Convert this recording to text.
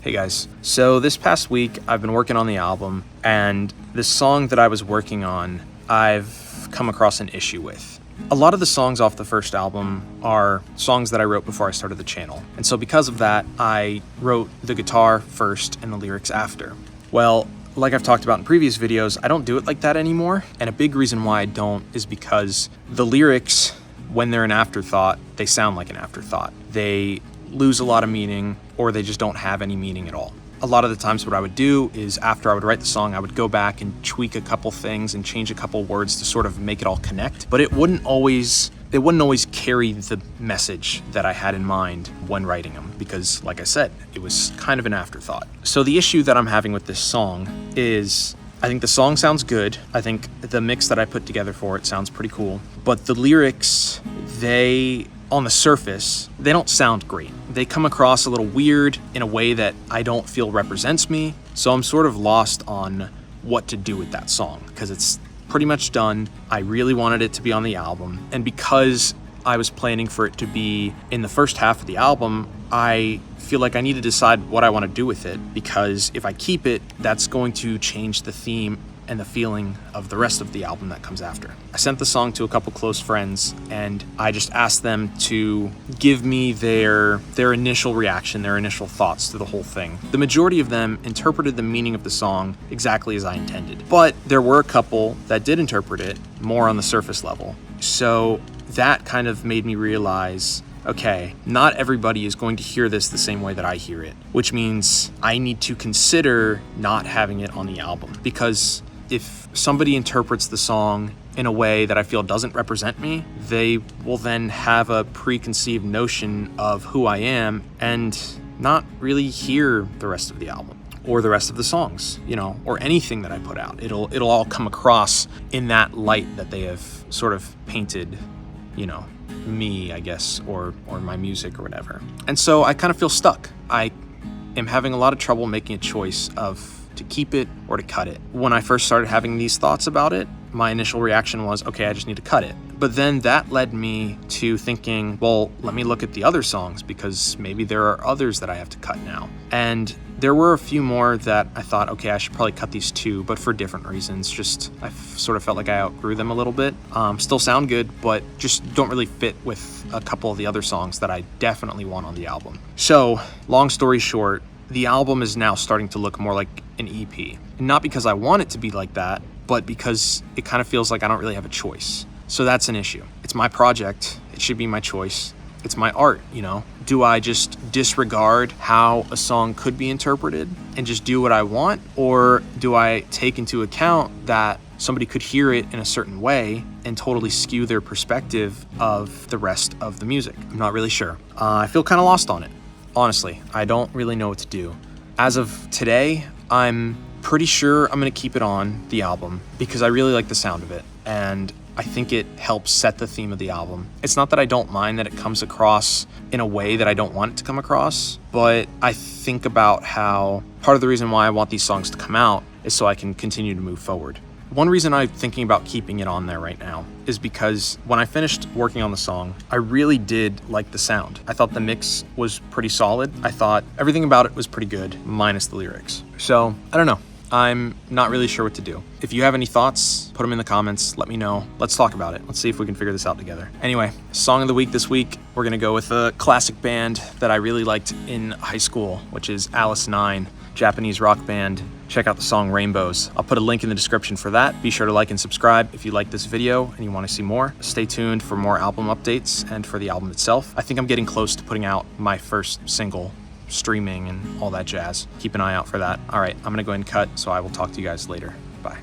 Hey guys, so this past week I've been working on the album, and the song that I was working on I've come across an issue with. A lot of the songs off the first album are songs that I wrote before I started the channel, and so because of that I wrote the guitar first and the lyrics after. Well, like I've talked about in previous videos, I don't do it like that anymore, and a big reason why I don't is because the lyrics, when they're an afterthought, they sound like an afterthought. They lose a lot of meaning, or they just don't have any meaning at all. A lot of the times what I would do is after I would write the song, I would go back and tweak a couple things and change a couple words to sort of make it all connect, but it wouldn't always carry the message that I had in mind when writing them, because like I said, it was kind of an afterthought. So the issue that I'm having with this song is I think the song sounds good. I think the mix that I put together for it sounds pretty cool, but the lyrics, on the surface, they don't sound great. They come across a little weird in a way that I don't feel represents me. So I'm sort of lost on what to do with that song because it's pretty much done. I really wanted it to be on the album. And because I was planning for it to be in the first half of the album, I feel like I need to decide what I want to do with it, because if I keep it, that's going to change the theme and the feeling of the rest of the album that comes after. I sent the song to a couple close friends, and I just asked them to give me their initial reaction, their initial thoughts to the whole thing. The majority of them interpreted the meaning of the song exactly as I intended, but there were a couple that did interpret it more on the surface level. So that kind of made me realize, okay, not everybody is going to hear this the same way that I hear it, which means I need to consider not having it on the album, because if somebody interprets the song in a way that I feel doesn't represent me, they will then have a preconceived notion of who I am and not really hear the rest of the album or the rest of the songs, or anything that I put out. It'll all come across in that light that they have sort of painted, me, I guess, or my music or whatever. And so I kind of feel stuck. I am having a lot of trouble making a choice of to keep it or to cut it. When I first started having these thoughts about it, my initial reaction was, okay, I just need to cut it. But then that led me to thinking, well, let me look at the other songs, because maybe there are others that I have to cut now. And there were a few more that I thought, okay, I should probably cut these too, but for different reasons. Just I sort of felt like I outgrew them a little bit. Still sound good, but just don't really fit with a couple of the other songs that I definitely want on the album. So, long story short, the album is now starting to look more like an EP. And not because I want it to be like that, but because it kind of feels like I don't really have a choice. So that's an issue. It's my project. It should be my choice. It's my art, Do I just disregard how a song could be interpreted and just do what I want? Or do I take into account that somebody could hear it in a certain way and totally skew their perspective of the rest of the music? I'm not really sure. I feel kind of lost on it. Honestly, I don't really know what to do. As of today, I'm pretty sure I'm going to keep it on the album because I really like the sound of it, and I think it helps set the theme of the album. It's not that I don't mind that it comes across in a way that I don't want it to come across, but I think about how part of the reason why I want these songs to come out is so I can continue to move forward. One reason I'm thinking about keeping it on there right now is because when I finished working on the song, I really did like the sound. I thought the mix was pretty solid. I thought everything about it was pretty good, minus the lyrics. So, I don't know. I'm not really sure what to do. If you have any thoughts, put them in the comments. Let me know. Let's talk about it. Let's see if we can figure this out together. Anyway, song of the week this week, we're going to go with a classic band that I really liked in high school, which is Alice 9, Japanese rock band. Check out the song Rainbows. I'll put a link in the description for that. Be sure to like and subscribe if you like this video and you want to see more. Stay tuned for more album updates and for the album itself. I think I'm getting close to putting out my first single, streaming and all that jazz. Keep an eye out for that. All right, I'm gonna go ahead and cut, so I will talk to you guys later. Bye.